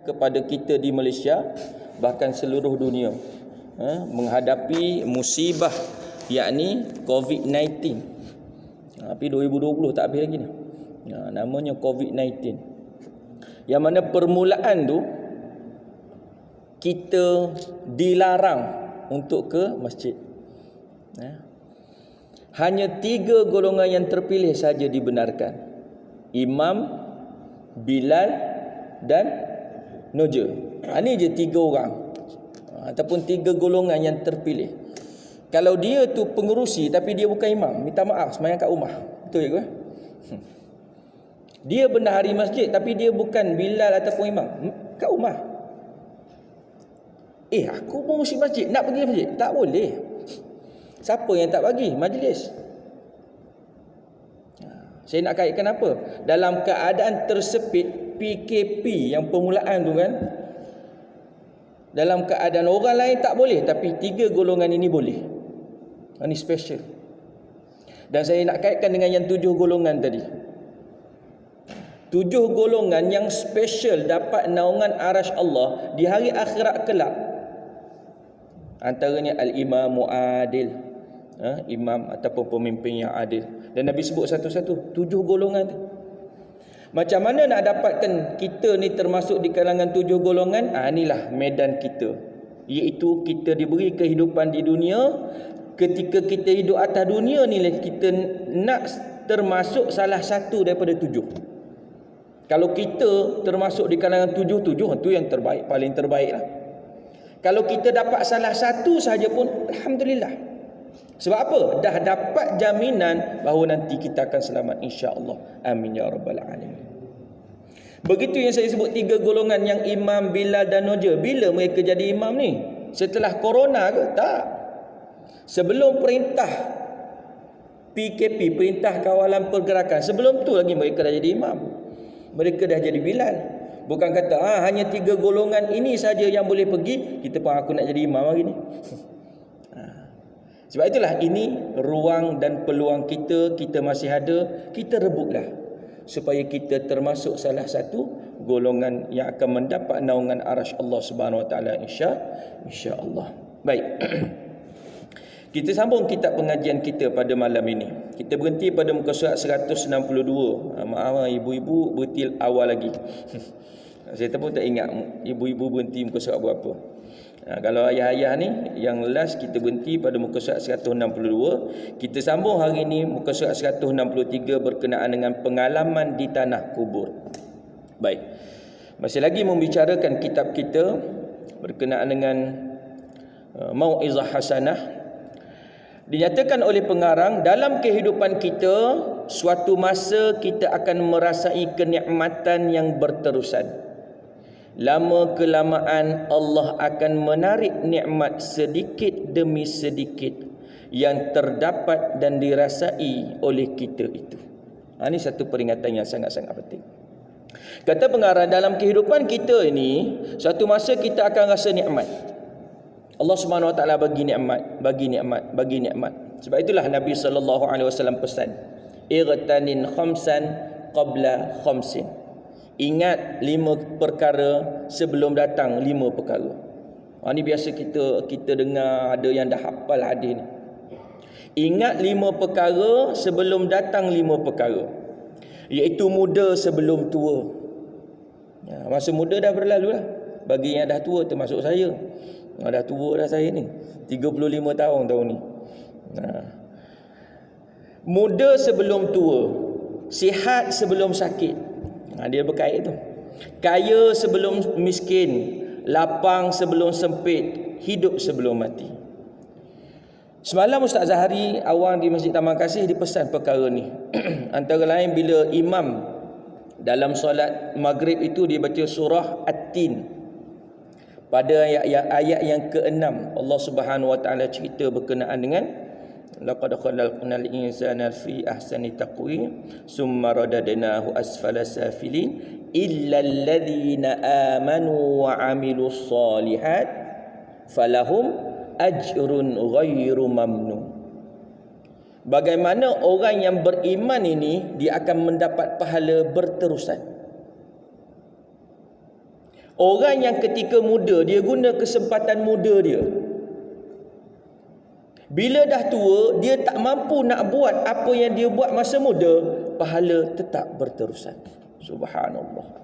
kepada kita di Malaysia, bahkan seluruh dunia, menghadapi musibah yakni COVID-19. Tapi 2020 tak habis lagi ni. Namanya COVID-19. Yang mana permulaan tu kita dilarang untuk ke masjid. Hanya 3 golongan yang terpilih saja dibenarkan. Imam, Bilal dan Noja. Ini je 3 orang. Ataupun 3 golongan yang terpilih. Kalau dia tu pengerusi tapi dia bukan imam, minta maaf, sembahyang kat rumah. Betul ke? Dia bendahari masjid tapi dia bukan Bilal ataupun imam, kat rumah. Aku pengerusi masjid, nak pergi masjid? Tak boleh. Siapa yang tak bagi? Majlis. Saya nak kaitkan apa? Dalam keadaan tersepit PKP yang permulaan tu kan, dalam keadaan orang lain tak boleh, tapi 3 golongan ini boleh. Ini special. Dan saya nak kaitkan dengan yang 7 golongan tadi. 7 golongan yang special dapat naungan arasy Allah di hari akhirat kelak. Antaranya al-imamu adil, imam ataupun pemimpin yang adil. Dan Nabi sebut satu-satu 7 golongan tu. Macam mana nak dapatkan kita ni termasuk di kalangan 7 golongan? Inilah medan kita, iaitu kita diberi kehidupan di dunia. Ketika kita hidup atas dunia ni, kita nak termasuk salah satu daripada 7. Kalau kita termasuk di kalangan 7 tu yang terbaik, paling terbaik lah. Kalau kita dapat salah satu saja pun, alhamdulillah. Sebab apa? Dah dapat jaminan bahawa nanti kita akan selamat, insya-Allah. Amin ya rabbal alamin. Begitu yang saya sebut 3 golongan yang imam, Bilal dan Noja. Bila mereka jadi imam ni? Setelah corona ke? Tak. Sebelum perintah PKP, perintah kawalan pergerakan, sebelum tu lagi mereka dah jadi imam. Mereka dah jadi Bilal. Bukan kata hanya 3 golongan ini saja yang boleh pergi, kita pun aku nak jadi imam hari ni. Sebab itulah ini ruang dan peluang kita masih ada, kita rebutlah supaya kita termasuk salah satu golongan yang akan mendapat naungan arasy Allah Subhanahu Wa Taala, insya-Allah. Baik. Kita sambung kitab pengajian kita pada malam ini. Kita berhenti pada muka surat 162. Maaf ibu-ibu, berhenti awal lagi. Saya pun tak ingat ibu-ibu berhenti muka surat berapa. Kalau ayah-ayah ni yang last kita berhenti pada muka surat 162. Kita sambung hari ini muka surat 163 berkenaan dengan pengalaman di tanah kubur. Baik. Masih lagi membicarakan kitab kita berkenaan dengan mau'izah hasanah. Dinyatakan oleh pengarang, dalam kehidupan kita suatu masa kita akan merasai kenikmatan yang berterusan. Lama kelamaan Allah akan menarik nikmat sedikit demi sedikit yang terdapat dan dirasai oleh kita itu. Ini satu peringatan yang sangat-sangat penting. Kata pengarang, dalam kehidupan kita ini suatu masa kita akan rasa nikmat. Allah Subhanahu Wa Taala bagi nikmat. Sebab itulah Nabi sallallahu alaihi wasallam pesan, "Irtanin khamsan qabla khamsin." Ingat 5 perkara sebelum datang 5 perkara. Ini biasa kita dengar ada yang dah hafal hadis ni. Ingat 5 perkara sebelum datang 5 perkara. Iaitu muda sebelum tua. Masa muda dah berlalu lah. Bagi yang dah tua termasuk saya. Dah tua dah saya ni. 35 tahun ni. Muda sebelum tua, sihat sebelum sakit. Dia berkait tu. Kaya sebelum miskin, lapang sebelum sempit, hidup sebelum mati. Semalam Ustaz Zahari awang di Masjid Taman Kasih dipesan perkara ni. Antara lain bila imam dalam solat maghrib itu dia baca surah At-Tin. Pada ayat yang ke-6 Allah Subhanahu Wa Taala cerita berkenaan dengan laqad khalaqnal insana fi ahsani taqwim summa radadnahu asfala safilin illa alladhina amanu wa amilus solihat falahum ajrun ghairu mamnun. Bagaimana orang yang beriman ini dia akan mendapat pahala berterusan. Orang yang ketika muda, dia guna kesempatan muda dia. Bila dah tua, dia tak mampu nak buat apa yang dia buat masa muda, pahala tetap berterusan. Subhanallah.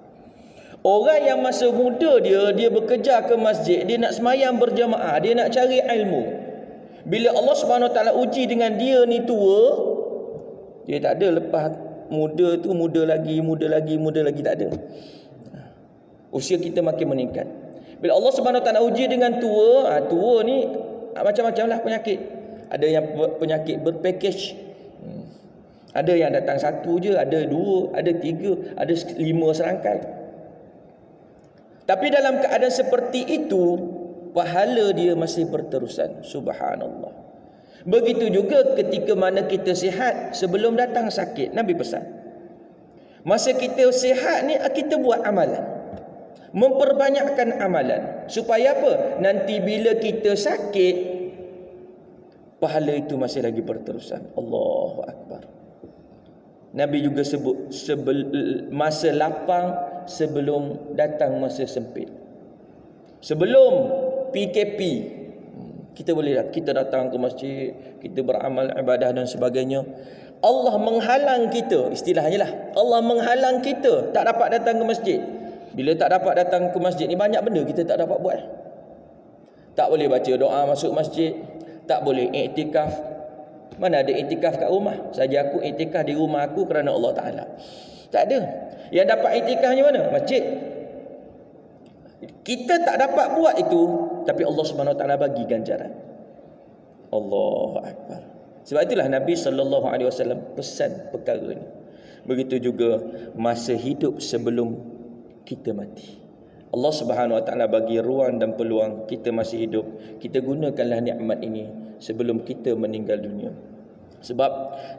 Orang yang masa muda dia bekerja ke masjid, dia nak semayang berjamaah, dia nak cari ilmu. Bila Allah Subhanahu Wa Taala uji dengan dia ni tua, dia tak ada lepas muda tu muda lagi tak ada. Usia kita makin meningkat. Bila Allah Subhanahu Wa Taala uji dengan tua, tua ni macam-macam lah penyakit. Ada yang penyakit berpackage. Ada yang datang satu je, ada dua, ada tiga, ada 5 serangkai. Tapi dalam keadaan seperti itu, pahala dia masih berterusan. Subhanallah. Begitu juga ketika mana kita sihat, sebelum datang sakit. Nabi pesan, masa kita sihat ni, kita buat amalan, memperbanyakkan amalan, supaya apa? Nanti bila kita sakit, pahala itu masih lagi berterusan. Allahu Akbar. Nabi juga sebut masa lapang sebelum datang masa sempit. Sebelum PKP, kita boleh kita datang ke masjid, kita beramal ibadah dan sebagainya. Allah menghalang kita, istilahnya lah, Allah menghalang kita tak dapat datang ke masjid. Bila tak dapat datang ke masjid ni, banyak benda kita tak dapat buat. Tak boleh baca doa masuk masjid, tak boleh iktikaf. Mana ada iktikaf kat rumah? Saja aku iktikaf di rumah aku kerana Allah Ta'ala. Tak ada. Yang dapat iktikafnya mana? Masjid. Kita tak dapat buat itu, tapi Allah Subhanahu Wa Taala bagi ganjaran. Allahu Akbar. Sebab itulah Nabi SAW pesan perkara ini. Begitu juga masa hidup sebelum kita mati. Allah Subhanahu Wa Taala bagi ruang dan peluang kita masih hidup. Kita gunakanlah nikmat ini sebelum kita meninggal dunia. Sebab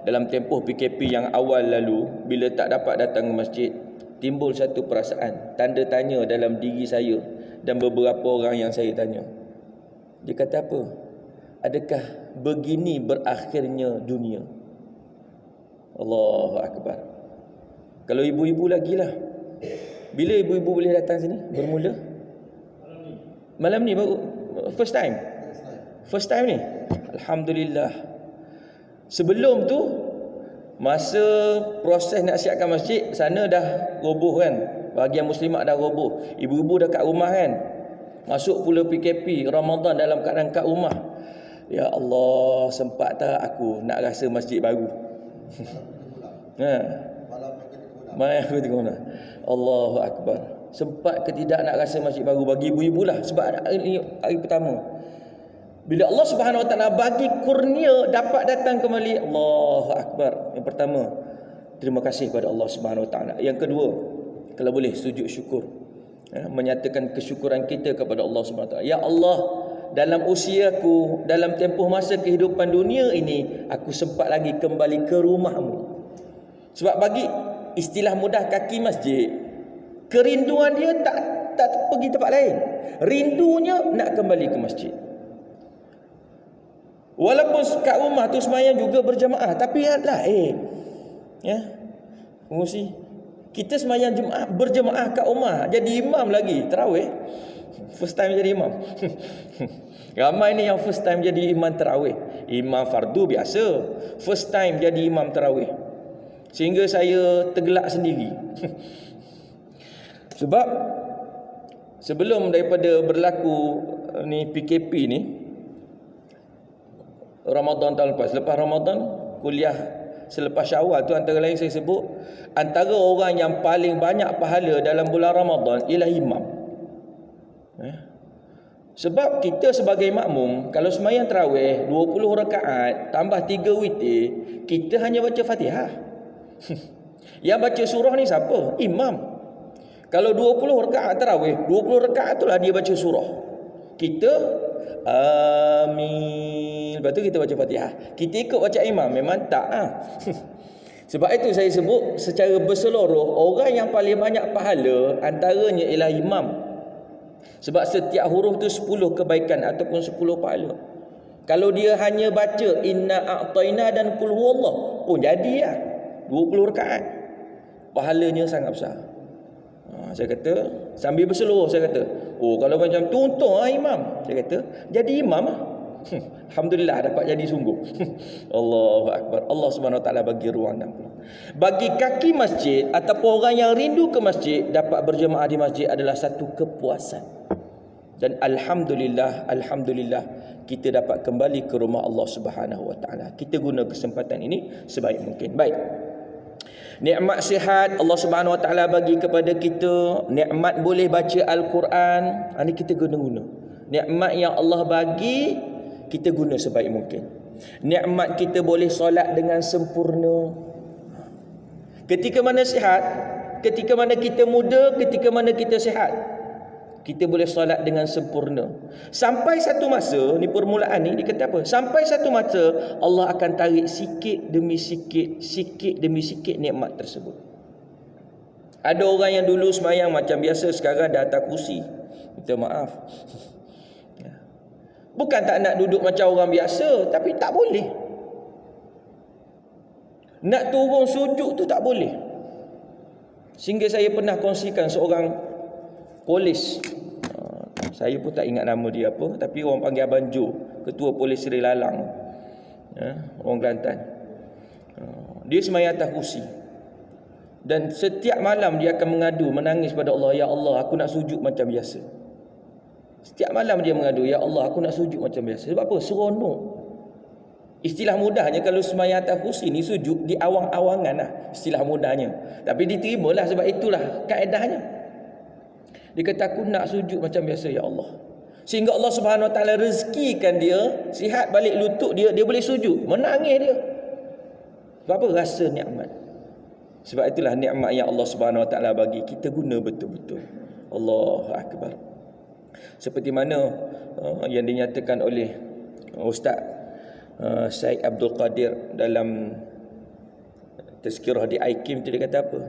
dalam tempoh PKP yang awal lalu, bila tak dapat datang ke masjid, timbul satu perasaan, tanda tanya dalam diri saya dan beberapa orang yang saya tanya. Dia kata apa? Adakah begini berakhirnya dunia? Allahu Akbar. Kalau ibu-ibu lagi lah. Bila ibu-ibu boleh datang sini? Bermula? Malam ni baru. First time? First time ni? Alhamdulillah. Sebelum tu, masa proses nak siapkan masjid, sana dah roboh kan. Bahagian muslimat dah roboh. Ibu-ibu dah kat rumah kan. Masuk pula PKP, Ramadan dalam keadaan kat rumah. Ya Allah, sempat tak aku nak rasa masjid baru? Malam aku tengok nak. Allahu Akbar. Sempat ke tidak nak rasa masjid baru bagi ibu-ibu lah. Sebab hari pertama. Bila Allah Subhanahu Wa Taala bagi kurnia dapat datang kembali, Allahu Akbar. Yang pertama, terima kasih kepada Allah Subhanahu Wa Taala. Yang kedua, kalau boleh sujud syukur. Menyatakan kesyukuran kita kepada Allah Subhanahu Wa Taala. Ya Allah, dalam usiaku, dalam tempoh masa kehidupan dunia ini, aku sempat lagi kembali ke rumah-Mu. Sebab bagi istilah mudah kaki masjid, kerinduan dia tak pergi tempat lain. Rindunya nak kembali ke masjid. Walaupun kat rumah tu semayang juga berjamaah, tapi lain. Ya. Fungsi kita semayang berjamaah kat rumah, jadi imam lagi tarawih. First time jadi imam. Ramai ni yang first time jadi imam tarawih. Imam fardu biasa, first time jadi imam tarawih. Sehingga saya tergelak sendiri. Sebab sebelum daripada berlaku ni PKP ni, Ramadan tahun lepas, selepas Ramadan, kuliah selepas Syawal tu, antara lain saya sebut, antara orang yang paling banyak pahala dalam bulan Ramadan ialah imam. Sebab kita sebagai makmum, kalau semayang tarawih 20 rakaat tambah 3 witir, kita hanya baca Fatihah. Yang baca surah ni siapa? Imam. Kalau 20 rakaat tarawih, 20 rakaat itulah dia baca surah. Kita amin, lepas tu kita baca Fatihah. Kita ikut baca imam? Memang tak. Sebab itu saya sebut secara berseluruh, orang yang paling banyak pahala antaranya ialah imam. Sebab setiap huruf tu 10 kebaikan ataupun 10 pahala. Kalau dia hanya baca inna a'tayna dan qul huwallah pun jadi lah 20 rakaat. Pahalanya sangat besar. Saya kata, sambil berseluruh saya kata, oh kalau macam tu untung imam. Saya kata, jadi imam lah. Alhamdulillah dapat jadi sungguh. Allahu Akbar. Allah Subhanahu Wa Taala bagi ruang dan peluang. Bagi kaki masjid ataupun orang yang rindu ke masjid, dapat berjemaah di masjid adalah satu kepuasan. Dan alhamdulillah, alhamdulillah kita dapat kembali ke rumah Allah Subhanahu Wa Taala. Kita guna kesempatan ini sebaik mungkin. Baik. Nikmat sihat Allah Subhanahu Wa Taala bagi kepada kita, nikmat boleh baca Al-Quran, ini kita guna-guna. Nikmat yang Allah bagi kita guna sebaik mungkin. Nikmat kita boleh solat dengan sempurna. Ketika mana sihat, ketika mana kita muda, ketika mana kita sihat, kita boleh solat dengan sempurna. Sampai satu masa, ni permulaan ni dia kata apa? Sampai satu masa Allah akan tarik sikit demi sikit, sikit demi sikit nikmat tersebut. Ada orang yang dulu semayang macam biasa, sekarang dah atas kursi. Minta maaf. Bukan tak nak duduk macam orang biasa, tapi tak boleh. Nak turun sujud tu tak boleh. Sehingga saya pernah kongsikan seorang polis. Saya pun tak ingat nama dia apa, tapi orang panggil Abang Jo, ketua polis Seri Lalang. Orang Kelantan. Dia semayang atas kursi. Dan setiap malam dia akan mengadu, menangis pada Allah, ya Allah, aku nak sujud macam biasa. Setiap malam dia mengadu, ya Allah, aku nak sujud macam biasa. Sebab apa? Seronok. Istilah mudahnya kalau semayang atas kursi ni sujud di awang-awangan lah, istilah mudahnya. Tapi diterimalah sebab itulah kaedahnya. Dia kata, aku nak sujud macam biasa, ya Allah. Sehingga Allah Subhanahu Wa Taala rezekikan dia sihat balik lutut dia, dia boleh sujud, menangis dia. Sebab apa? Rasa nikmat. Sebab itulah nikmat yang Allah Subhanahu Wa Taala bagi, kita guna betul-betul. Allahu Akbar. Seperti mana yang dinyatakan oleh Ustaz Syed Abdul Qadir dalam tazkirah di IKIM tu, dia kata apa?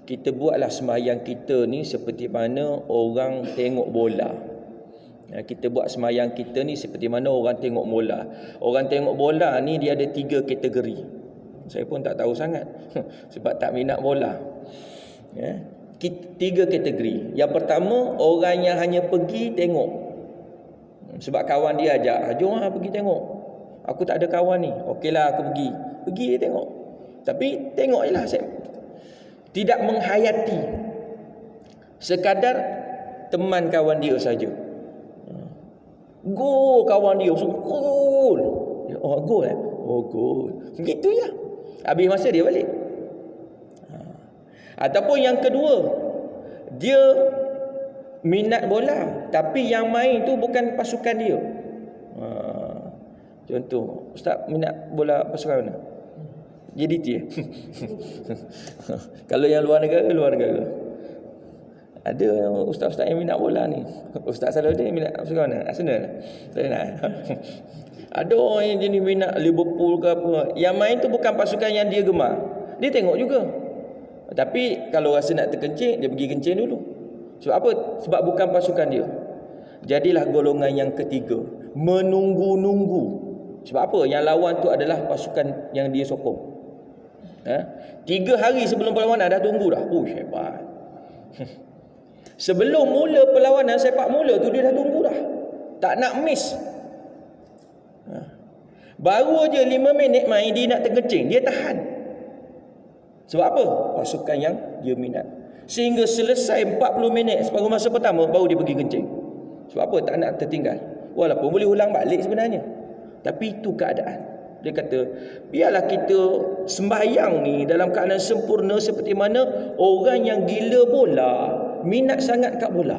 Kita buatlah sembahyang kita ni seperti mana orang tengok bola. Kita buat sembahyang kita ni seperti mana orang tengok bola. Orang tengok bola ni dia ada 3 kategori. Saya pun tak tahu sangat sebab tak minat bola. 3 kategori. Yang pertama, orang yang hanya pergi tengok. Sebab kawan dia ajak, jom lah pergi tengok. Aku tak ada kawan ni. Okeylah aku pergi. Pergi dia tengok. Tapi tengok je lah. Tidak menghayati. Sekadar teman kawan dia saja. Gol kawan dia. Gol. Oh gol eh? Oh gol. Begitu je. Habis masa dia balik. Ataupun yang kedua, dia minat bola tapi yang main tu bukan pasukan dia. Contoh, ustaz minat bola pasukan mana? JDT. Kalau yang luar negara, ada ustaz-ustaz yang minat bola ni. Ustaz Salahuddin minat pasukan mana? Arsenal. Tak nak. Ada orang yang jenis minat Liverpool ke apa. Yang main tu bukan pasukan yang dia gemar. Dia tengok juga. Tapi kalau rasa nak terkencing, dia pergi kencing dulu. Sebab apa? Sebab bukan pasukan dia. Jadilah golongan yang ketiga, menunggu-nunggu. Sebab apa? Yang lawan tu adalah pasukan yang dia sokong. 3 hari sebelum perlawanan dah tunggu dah. Hebat. Sebelum mula perlawanan sepak mula tu dia dah tunggu dah. Tak nak miss. Baru aja 5 minit main dia nak terkencing, dia tahan. Sebab apa? Pasukan yang dia minat. Sehingga selesai 40 minit separuh masa pertama baru dia pergi kencing. Sebab apa? Tak nak tertinggal. Walaupun boleh ulang balik sebenarnya. Tapi itu keadaan. Dia kata, biarlah kita sembahyang ni dalam keadaan sempurna seperti mana orang yang gila bola, minat sangat kat bola,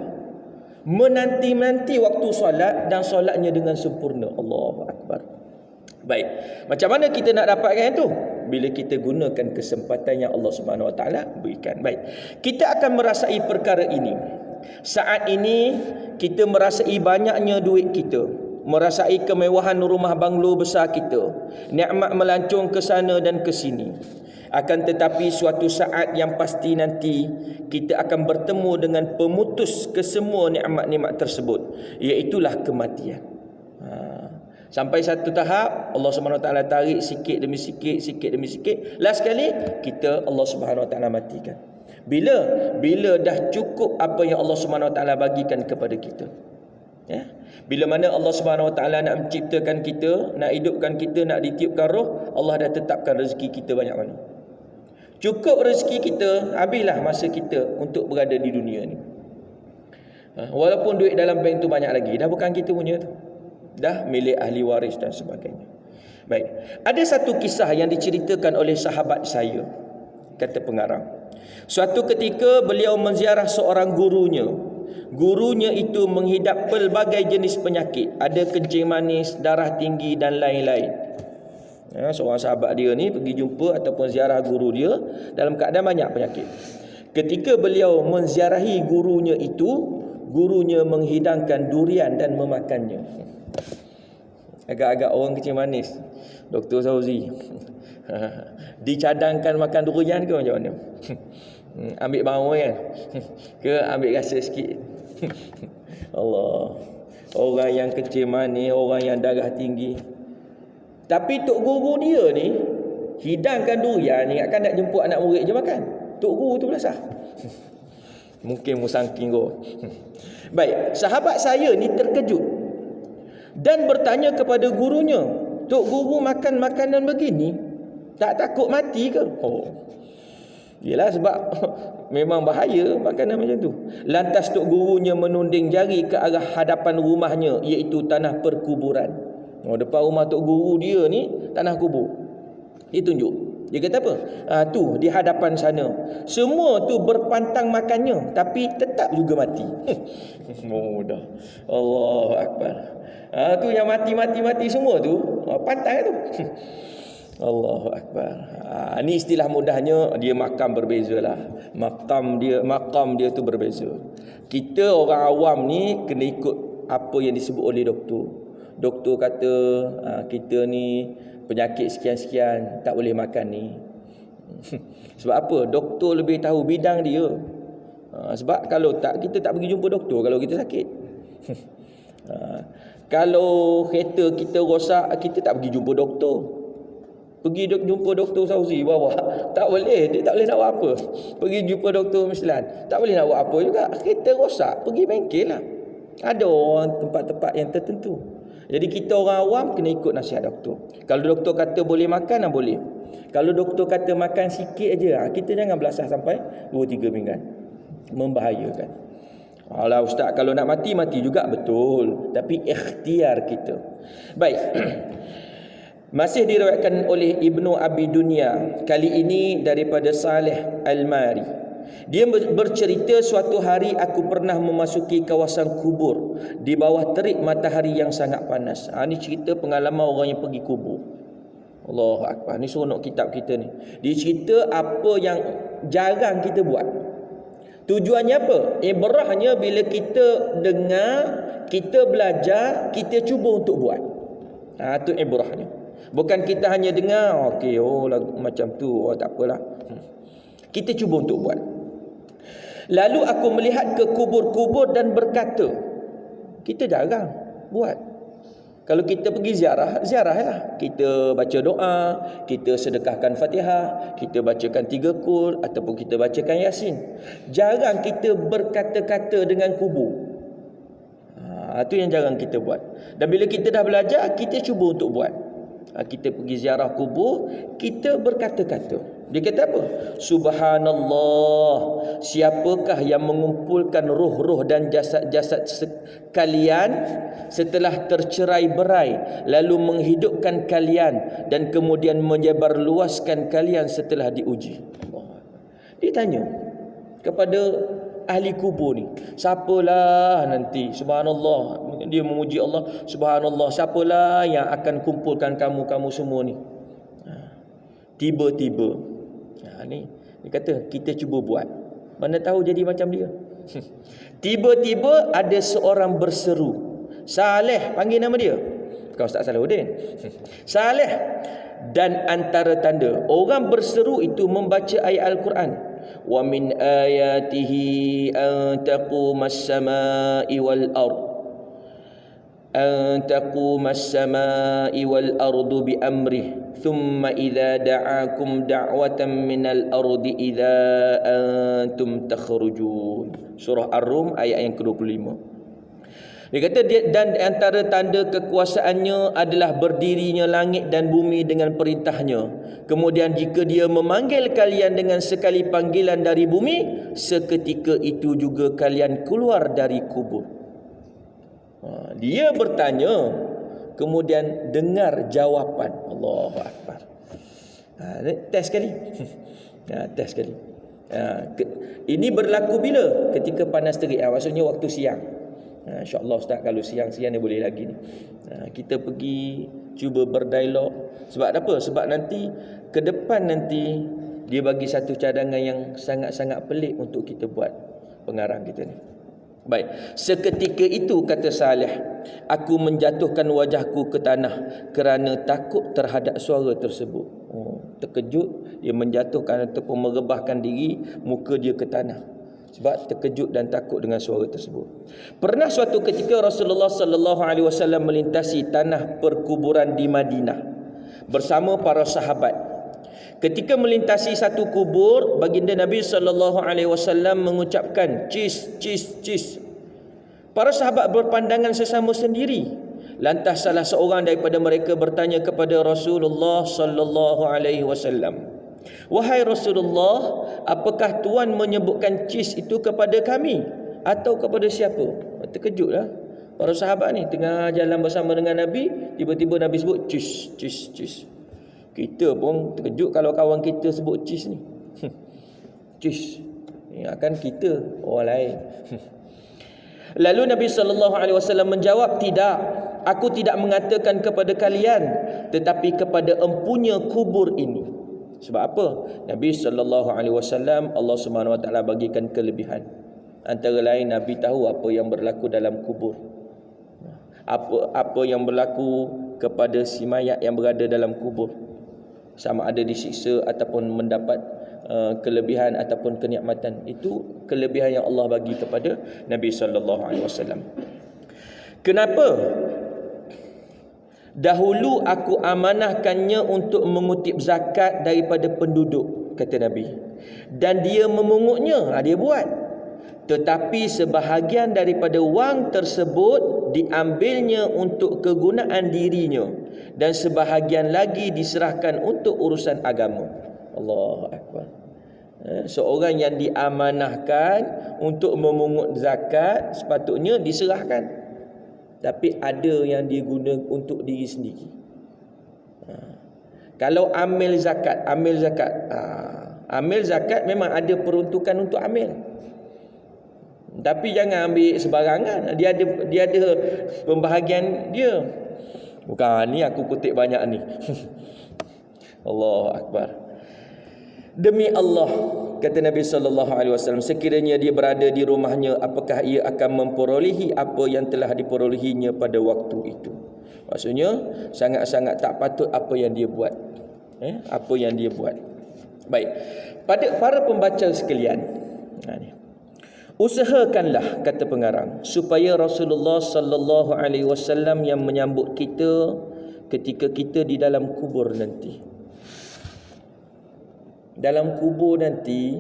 menanti-nanti waktu solat dan solatnya dengan sempurna. Allahu Akbar. Baik. Macam mana kita nak dapatkan itu? Bila kita gunakan kesempatan yang Allah Subhanahu Wa Taala berikan. Baik. Kita akan merasai perkara ini. Saat ini kita merasai banyaknya duit kita, merasai kemewahan rumah banglo besar kita, nikmat melancong ke sana dan ke sini. Akan tetapi suatu saat yang pasti nanti kita akan bertemu dengan pemutus kesemua nikmat-nikmat tersebut, iaitulah kematian. Sampai satu tahap Allah Subhanahu Wa Taala tarik sikit demi sikit, sikit demi sikit. Last sekali kita Allah Subhanahu Wa Taala matikan. Bila dah cukup apa yang Allah Subhanahu Wa Taala bagikan kepada kita. Ya. Bila mana Allah Subhanahu Wa Taala nak menciptakan kita, nak hidupkan kita, nak ditiupkan roh, Allah dah tetapkan rezeki kita banyak mana. Cukup rezeki kita, habislah masa kita untuk berada di dunia ni. Walaupun duit dalam bank tu banyak lagi, dah bukan kita punya tu. Dah milik ahli waris dan sebagainya. Baik. Ada satu kisah yang diceritakan oleh sahabat saya, kata pengarang. Suatu ketika beliau menziarah seorang gurunya. Gurunya itu menghidap pelbagai jenis penyakit. Ada kencing manis, darah tinggi dan lain-lain. Seorang sahabat dia ni pergi jumpa ataupun ziarah guru dia dalam keadaan banyak penyakit. Ketika beliau menziarahi gurunya itu, gurunya menghidangkan durian dan memakannya. Agak-agak orang kencing manis, Dr. Sauzi. Dicadangkan makan durian ke macam mana? Ambil bau kan? Ke ambil rasa sikit? Allah. Orang yang kencing manis, orang yang darah tinggi. Tapi tok guru dia ni hidangkan durian, ingatkan nak jemput anak murid je makan. Tok guru tu belasah. Mungkin musangking go. Baik, sahabat saya ni terkejut dan bertanya kepada gurunya, "Tok guru makan makanan begini, tak takut mati ke?" Yelah, sebab memang bahaya makanan macam tu. Lantas tok gurunya menunding jari ke arah hadapan rumahnya, iaitu tanah perkuburan. Depan rumah tok guru dia ni tanah kubur. Dia tunjuk. Dia kata apa? Tu di hadapan sana. Semua tu berpantang makannya, tapi tetap juga mati. Mudah. Allahu Akbar. Tu yang mati semua tu pantang tu. Allahu Akbar. Ni istilah mudahnya, dia makam berbezalah. Makam dia tu berbeza. Kita orang awam ni kena ikut apa yang disebut oleh doktor. Doktor kata kita ni penyakit sekian-sekian, tak boleh makan ni. Sebab apa? Doktor lebih tahu bidang dia. Sebab kalau tak, kita tak pergi jumpa doktor kalau kita sakit. Kalau kereta kita rosak, kita tak pergi jumpa doktor. Pergi jumpa Dr. Sauzi bawah, tak boleh, dia tak boleh nak buat apa. Pergi jumpa Dr. Mislan, tak boleh nak buat apa juga. Kereta rosak, pergi bengkel lah. Ada orang tempat-tempat yang tertentu. Jadi kita orang awam kena ikut nasihat doktor. Kalau doktor kata boleh makan, boleh. Kalau doktor kata makan sikit aja, kita jangan belasah sampai 2-3 pinggan. Membahayakan. Alah ustaz, kalau nak mati juga, betul. Tapi ikhtiar kita. Baik. Masih diriwayatkan oleh Ibnu Abi Dunya, kali ini daripada Saleh Al-Mari. Dia bercerita, suatu hari aku pernah memasuki kawasan kubur di bawah terik matahari yang sangat panas. Ini cerita pengalaman orang yang pergi kubur. Allahu Akbar. Ni seronok kitab kita ni. Dia cerita apa yang jarang kita buat. Tujuannya apa? Ibrahnya bila kita dengar, kita belajar, kita cuba untuk buat. Itu ibrahnya. Bukan kita hanya dengar, okey, lagu macam tu, tak apalah. Kita cuba untuk buat. Lalu aku melihat ke kubur-kubur dan berkata, kita jarang buat. Kalau kita pergi ziarahlah. Kita baca doa, kita sedekahkan Fatihah, kita bacakan 3 qul ataupun kita bacakan Yasin. Jarang kita berkata-kata dengan kubur. Itu yang jarang kita buat. Dan bila kita dah belajar, kita cuba untuk buat. Kita pergi ziarah kubur, kita berkata-kata. Dia kata apa? Subhanallah, siapakah yang mengumpulkan roh-roh dan jasad-jasad kalian setelah tercerai berai, lalu menghidupkan kalian dan kemudian menyebarluaskan kalian setelah diuji. Dia tanya kepada ahli kubur ni, siapalah nanti, subhanallah, dia memuji Allah, subhanallah, siapalah yang akan kumpulkan kamu semua ni. Tiba-tiba ni dia kata, kita cuba buat, mana tahu jadi macam dia. Tiba-tiba ada seorang berseru, Saleh, panggil nama dia, bukan Ustaz Salahuddin. Saleh. Dan antara tanda orang berseru itu membaca ayat Al-Quran. Wa min ayatihi an taqumas samai wal ard, an taqumas samai wal ardu bi amrih thumma idza da'akum da'watan minal ardi idza antum takhrujun. Surah Ar-Rum ayat yang ke-25. Dia kata dan antara tanda kekuasaannya adalah berdirinya langit dan bumi dengan perintahnya. Kemudian jika dia memanggil kalian dengan sekali panggilan dari bumi, seketika itu juga kalian keluar dari kubur. Dia bertanya, kemudian dengar jawapan. Allahu Akbar. Test sekali. Test sekali. Ini berlaku bila? Ketika panas terik. Maksudnya waktu siang. InsyaAllah Ustaz, kalau siang-siang ni boleh lagi ni. Kita pergi cuba berdialog. Sebab apa? Sebab nanti ke depan nanti dia bagi satu cadangan yang sangat-sangat pelik untuk kita buat pengarang kita ni. Baik, seketika itu kata Saleh, aku menjatuhkan wajahku ke tanah kerana takut terhadap suara tersebut. Terkejut, dia menjatuhkan ataupun merebahkan diri, muka dia ke tanah. Sebab terkejut dan takut dengan suara tersebut. Pernah suatu ketika Rasulullah sallallahu alaihi wasallam melintasi tanah perkuburan di Madinah bersama para sahabat. Ketika melintasi satu kubur, baginda Nabi sallallahu alaihi wasallam mengucapkan cis cis cis. Para sahabat berpandangan sesama sendiri. Lantas salah seorang daripada mereka bertanya kepada Rasulullah sallallahu alaihi wasallam, "Wahai Rasulullah, apakah Tuan menyebutkan cis itu kepada kami atau kepada siapa?" Terkejutlah para sahabat ni, tengah jalan bersama dengan Nabi, tiba-tiba Nabi sebut cis cis cis. Kita pun terkejut kalau kawan kita sebut cis ni. Cis. Ini akan kita, orang lain. Lalu Nabi SAW menjawab, "Tidak, aku tidak mengatakan kepada kalian, tetapi kepada empunya kubur ini." Sebab apa? Nabi SAW, Allah SWT bagikan kelebihan. Antara lain Nabi tahu apa yang berlaku dalam kubur. Apa yang berlaku kepada si mayat yang berada dalam kubur. Sama ada disiksa ataupun mendapat kelebihan ataupun kenikmatan. Itu kelebihan yang Allah bagi kepada Nabi SAW. Kenapa? Dahulu aku amanahkannya untuk mengutip zakat daripada penduduk, kata Nabi. Dan dia memungutnya, dia buat. Tetapi sebahagian daripada wang tersebut diambilnya untuk kegunaan dirinya, dan sebahagian lagi diserahkan untuk urusan agama. Allahu Akbar. Seorang yang diamanahkan untuk memungut zakat sepatutnya diserahkan, tapi ada yang dia guna untuk diri sendiri. Kalau amil zakat, amil zakat memang ada peruntukan untuk amil. Tapi jangan ambil sebarangan. Dia ada pembahagian dia. Bukan ni aku kutip banyak ni. Allahu Akbar. Demi Allah, kata Nabi SAW, sekiranya dia berada di rumahnya, apakah ia akan memperolehi apa yang telah diperolehinya pada waktu itu? Maksudnya sangat-sangat tak patut apa yang dia buat. Apa yang dia buat. Baik. Pada para pembaca sekalian, usahakanlah, kata pengarang, supaya Rasulullah sallallahu alaihi wasallam yang menyambut kita ketika kita di dalam kubur nanti. Dalam kubur nanti,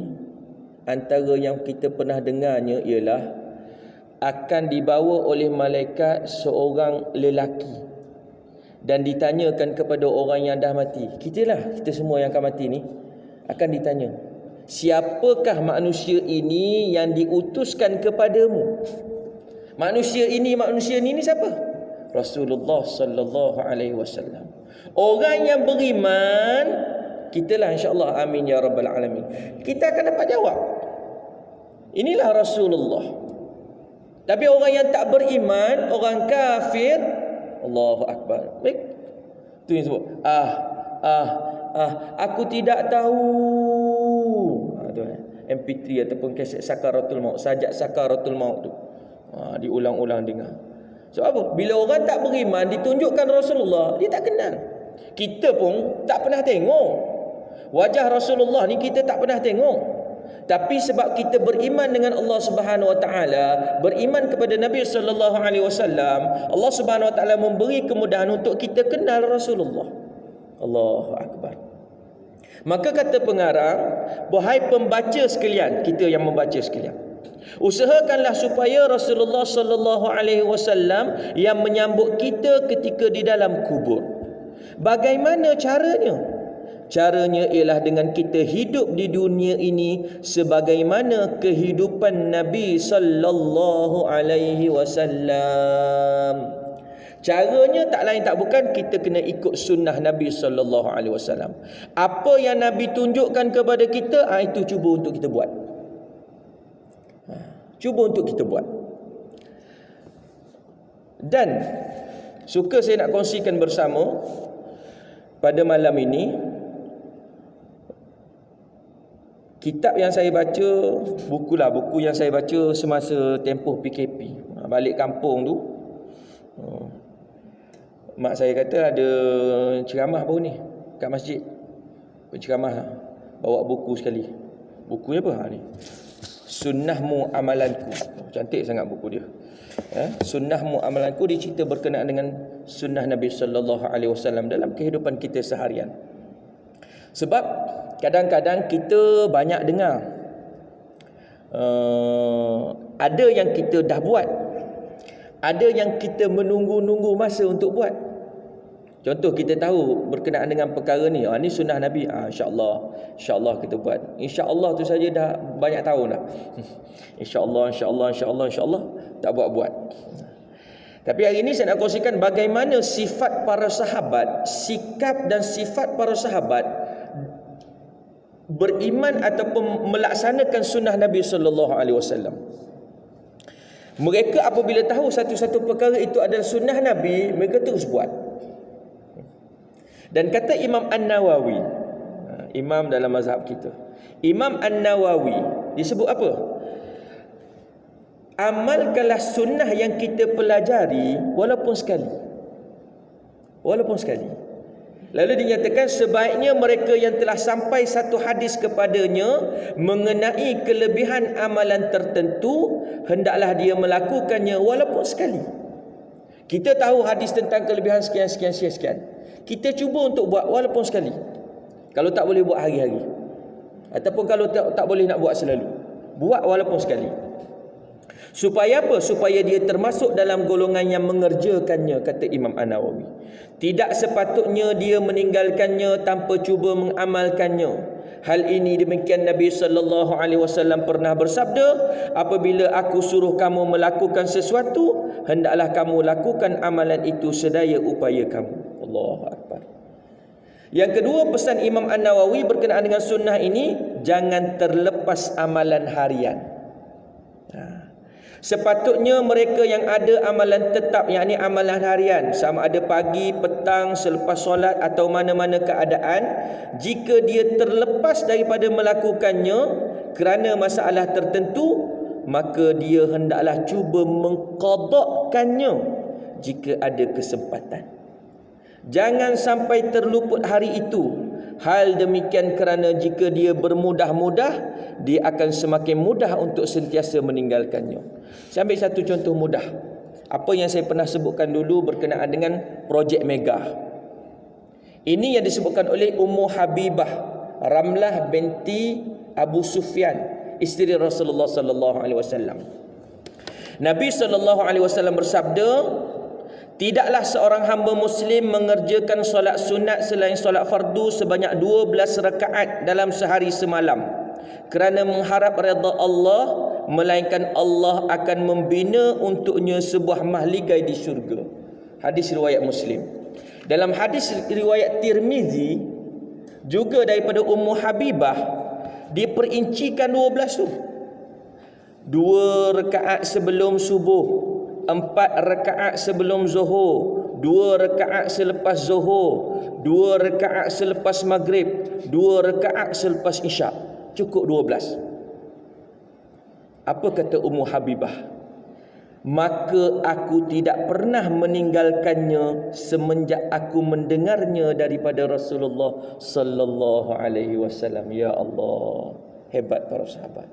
antara yang kita pernah dengarnya ialah akan dibawa oleh malaikat seorang lelaki dan ditanyakan kepada orang yang dah mati. Kita semua yang akan mati ni akan ditanya, siapakah manusia ini yang diutuskan kepadamu? Manusia ini siapa? Rasulullah sallallahu alaihi wasallam. Orang yang beriman, kitalah insya-Allah, amin ya rabbal alamin. Kita akan dapat jawab. Inilah Rasulullah. Tapi orang yang tak beriman, orang kafir, Allahu Akbar. Baik. Tu yang sebut, aku tidak tahu. MP3 ataupun kaset sakaratul maut, sajak sakaratul maut tu. Diulang-ulang dengar. Sebab apa? Bila orang tak beriman ditunjukkan Rasulullah, dia tak kenal. Kita pun tak pernah tengok wajah Rasulullah ni, kita tak pernah tengok. Tapi sebab kita beriman dengan Allah Subhanahu Wa Taala, beriman kepada Nabi sallallahu alaihi wasallam, Allah Subhanahu Wa Taala memberi kemudahan untuk kita kenal Rasulullah. Allahu Akbar. Maka kata pengarang, wahai pembaca sekalian, kita yang membaca sekalian, usahakanlah supaya Rasulullah sallallahu alaihi wasallam yang menyambut kita ketika di dalam kubur. Bagaimana caranya? Caranya ialah dengan kita hidup di dunia ini sebagaimana kehidupan Nabi sallallahu alaihi wasallam. Caranya tak lain tak bukan, kita kena ikut sunnah Nabi sallallahu alaihi wasallam. Apa yang Nabi tunjukkan kepada kita, itu cuba untuk kita buat. Cuba untuk kita buat. Dan suka saya nak kongsikan bersama pada malam ini, kitab yang saya baca, buku yang saya baca semasa tempoh PKP. Balik kampung tu, mak saya kata ada ceramah baru ni kat masjid. Penceramah bawa buku sekali. Bukunya apa? Ni. Sunnahmu Amalanku. Cantik sangat buku dia. Sunnahmu Amalanku, dia cerita berkenaan dengan sunnah Nabi sallallahu alaihi wasallam dalam kehidupan kita seharian. Sebab kadang-kadang kita banyak dengar ada yang kita dah buat, ada yang kita menunggu-nunggu masa untuk buat. Contoh, kita tahu berkenaan dengan perkara ni, ni sunnah Nabi, insya-Allah kita buat. Insya-Allah tu saja dah banyak tahun dah. Insya-Allah tak buat-buat. Tapi hari ini saya nak kongsikan bagaimana sifat para sahabat, sikap dan sifat para sahabat beriman ataupun melaksanakan sunnah Nabi sallallahu alaihi wasallam. Mereka apabila tahu satu-satu perkara itu adalah sunnah Nabi, mereka terus buat. Dan kata Imam An-Nawawi, imam dalam mazhab kita, Imam An-Nawawi disebut apa? Amalkanlah sunnah yang kita pelajari walaupun sekali. Walaupun sekali. Lalu dinyatakan sebaiknya mereka yang telah sampai satu hadis kepadanya mengenai kelebihan amalan tertentu, hendaklah dia melakukannya walaupun sekali. Kita tahu hadis tentang kelebihan sekian. Kita cuba untuk buat walaupun sekali. Kalau tak boleh buat hari-hari, ataupun kalau tak boleh nak buat selalu, buat walaupun sekali. Supaya apa? Supaya dia termasuk dalam golongan yang mengerjakannya, kata Imam An-Nawawi. Tidak sepatutnya dia meninggalkannya tanpa cuba mengamalkannya. Hal ini demikian Nabi sallallahu alaihi wasallam pernah bersabda, apabila aku suruh kamu melakukan sesuatu, hendaklah kamu lakukan amalan itu sedaya upaya kamu. Allahu Akbar. Yang kedua, pesan Imam An-Nawawi berkenaan dengan sunnah ini, jangan terlepas amalan harian. Sepatutnya mereka yang ada amalan tetap, yakni amalan harian, sama ada pagi, petang, selepas solat atau mana-mana keadaan, jika dia terlepas daripada melakukannya kerana masalah tertentu, maka dia hendaklah cuba mengqadakkannya jika ada kesempatan. Jangan sampai terluput hari itu. Hal demikian kerana jika dia bermudah-mudah, dia akan semakin mudah untuk sentiasa meninggalkannya. Saya ambil satu contoh mudah. Apa yang saya pernah sebutkan dulu berkenaan dengan projek Mega. Ini yang disebutkan oleh Ummu Habibah Ramlah binti Abu Sufyan, isteri Rasulullah sallallahu alaihi wasallam. Nabi sallallahu alaihi wasallam bersabda, tidaklah seorang hamba muslim mengerjakan solat sunat selain solat fardu sebanyak 12 rakaat dalam sehari semalam kerana mengharap redha Allah, melainkan Allah akan membina untuknya sebuah mahligai di syurga. Hadis riwayat Muslim. Dalam hadis riwayat Tirmizi juga daripada Ummu Habibah, diperincikan 12 tu. 2 rakaat sebelum subuh, 4 rakaat sebelum zuhur, 2 rakaat selepas zuhur, 2 rakaat selepas maghrib, 2 rakaat selepas isyak. Cukup 12. Apa kata Ummu Habibah? Maka aku tidak pernah meninggalkannya semenjak aku mendengarnya daripada Rasulullah sallallahu alaihi wasallam. Ya Allah, hebat para sahabat.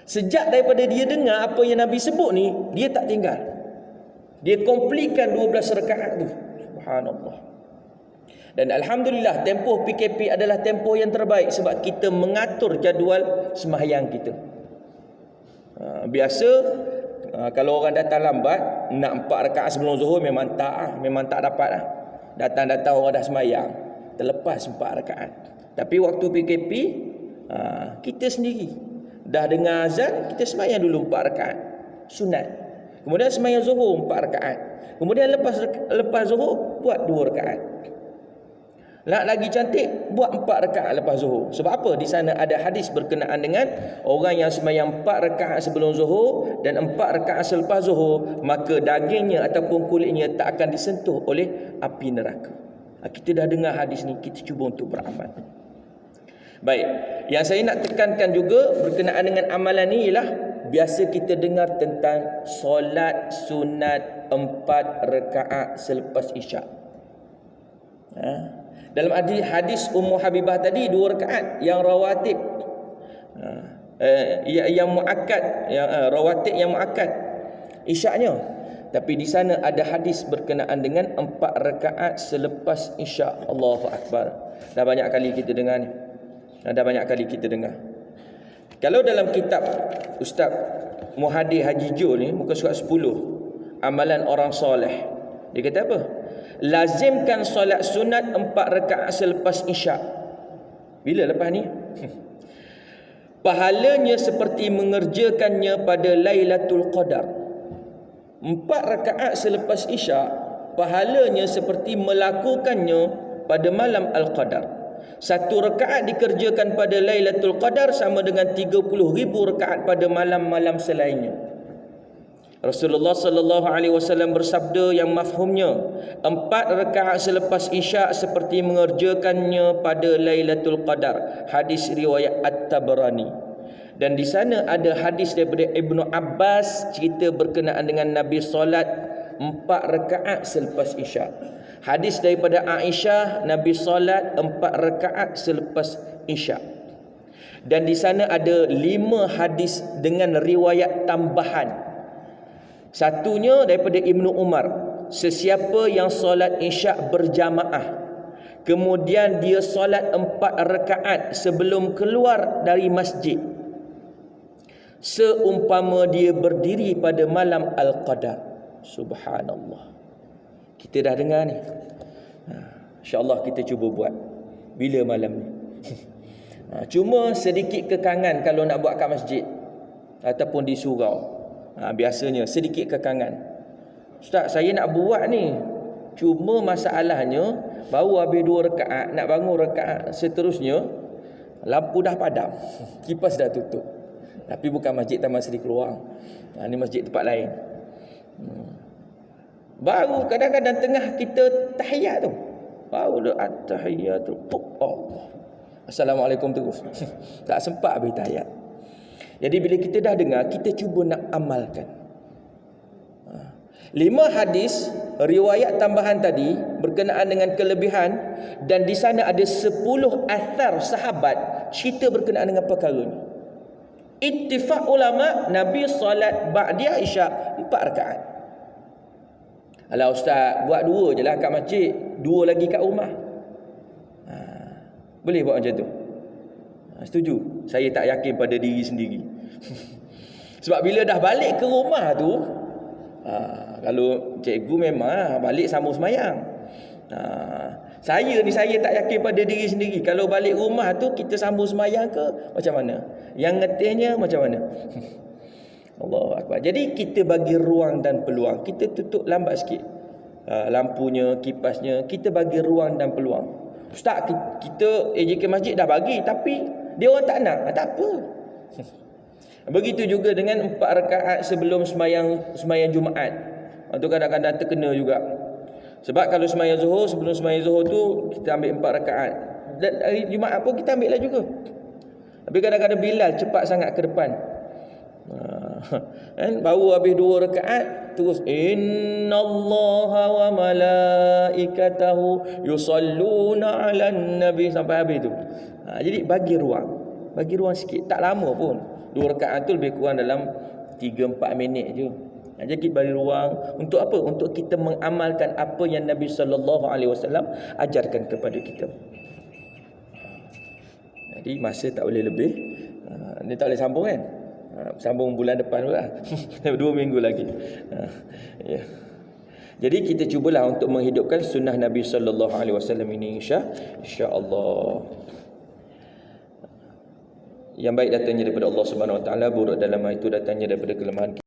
Sejak daripada dia dengar apa yang Nabi sebut ni, dia tak tinggal. Dia komplikan 12 rakaat tu. Subhanallah. Dan alhamdulillah tempoh PKP adalah tempoh yang terbaik sebab kita mengatur jadual sembahyang kita. Biasa kalau orang datang lambat nak 4 rakaat sebelum Zuhur memang tak dapat lah. Datang-datang orang dah sembahyang terlepas 4 rakaat. Tapi waktu PKP kita sendiri dah dengar azan, kita sembahyang dulu 4 rakaat sunat. Kemudian sembahyang Zuhur 4 rakaat. Kemudian lepas Zuhur buat 2 rakaat. Nak lagi cantik, buat 4 rakaat lepas Zuhur. Sebab apa? Di sana ada hadis berkenaan dengan orang yang sembahyang 4 rakaat sebelum Zuhur dan 4 rakaat selepas Zuhur, maka dagingnya ataupun kulitnya tak akan disentuh oleh api neraka. Kita dah dengar hadis ni, kita cuba untuk beramal. Baik, yang saya nak tekankan juga berkenaan dengan amalan ni ialah biasa kita dengar tentang solat sunat 4 rakaat selepas Isyak. Dalam hadis Ummu Habibah tadi 2 rakaat yang rawatib, yang muakkad, rawatib yang muakkad Isyaknya. Tapi di sana ada hadis berkenaan dengan 4 rakaat selepas Isyak. Allahu Akbar. Dah banyak kali kita dengar ni. Kalau dalam kitab Ustaz Muhadir Haji Jul ni, muka surat 10, amalan orang soleh, dia kata apa? Lazimkan solat sunat 4 rakaat selepas Isyak. Bila lepas ni? Pahalanya seperti mengerjakannya pada Lailatul Qadar. 4 rakaat selepas Isyak, pahalanya seperti melakukannya pada malam Al-Qadar. 1 rakaat dikerjakan pada Lailatul Qadar sama dengan 30,000 rakaat pada malam-malam selainnya. Rasulullah sallallahu alaihi wasallam bersabda yang mafhumnya, 4 rakaat selepas Isyak seperti mengerjakannya pada Lailatul Qadar. Hadis riwayat At-Tabarani. Dan di sana ada hadis daripada Ibnu Abbas cerita berkenaan dengan Nabi solat 4 rakaat selepas Isyak. Hadis daripada Aisyah, Nabi solat 4 rakaat selepas Isyak. Dan di sana ada 5 hadis dengan riwayat tambahan. Satunya daripada Ibnu Umar, sesiapa yang solat Isyak berjamaah, kemudian dia solat 4 rakaat sebelum keluar dari masjid, seumpama dia berdiri pada malam Al-Qadar. Subhanallah. Kita dah dengar ni. InsyaAllah kita cuba buat. Bila malam ni? Cuma sedikit kekangan kalau nak buat kat masjid ataupun di surau. Biasanya sedikit kekangan. Ustaz, saya nak buat ni, cuma masalahnya baru habis 2 rakaat, nak bangun rakaat seterusnya, lampu dah padam, kipas dah tutup. Tapi bukan masjid Taman Seri Keluang. Ni masjid tempat lain. Baru kadang-kadang tengah kita tahiyat tu, baru at-tahiyat tu, Allah, Assalamualaikum terus. Tak sempat habis tahiyat. Jadi bila kita dah dengar, kita cuba nak amalkan. 5 hadis riwayat tambahan tadi berkenaan dengan kelebihan, dan di sana ada 10 athar sahabat cerita berkenaan dengan perkara ni. Ittifaq ulama, Nabi solat ba'da Isyak 4 rakaat. Alah ustaz, buat 2 je lah kat masjid, 2 lagi kat rumah. Boleh buat macam tu? Setuju? Saya tak yakin pada diri sendiri. Sebab bila dah balik ke rumah tu, kalau cikgu memang balik sambung semayang. Saya tak yakin pada diri sendiri. Kalau balik rumah tu kita sambung semayang ke macam mana? Yang ngetihnya macam mana? Allahu Akbar. Jadi kita bagi ruang dan peluang. Kita tutup lambat sikit lampunya, kipasnya. Kita bagi ruang dan peluang. Ustaz, kita AJK masjid dah bagi, tapi dia orang tak nak. Tak apa. Begitu juga dengan 4 rakaat sebelum semayang Jumaat. Itu kadang-kadang terkena juga. Sebab kalau semayang Zuhur, sebelum semayang Zuhur tu kita ambil 4 rakaat. Dan hari Jumaat pun kita ambil lah juga. Tapi kadang-kadang Bilal cepat sangat ke depan. Baru habis 2 rakaat terus innallaha wa malaikatahu yusalluna 'alan nabi sampai habis tu. Jadi bagi ruang sikit, tak lama pun. 2 rakaat tu lebih kurang dalam 3-4 minit je. Jadi bagi ruang untuk apa? Untuk kita mengamalkan apa yang Nabi sallallahu alaihi wasallam ajarkan kepada kita. Jadi masa tak boleh lebih. Ni tak boleh sambung kan? Sambung bulan depan pula. 2 minggu lagi. Ya. Jadi kita cubalah untuk menghidupkan sunnah Nabi sallallahu alaihi wasallam ini insya-Allah. Yang baik datangnya daripada Allah Subhanahu wa taala, buruk dalam itu datangnya daripada kelemahan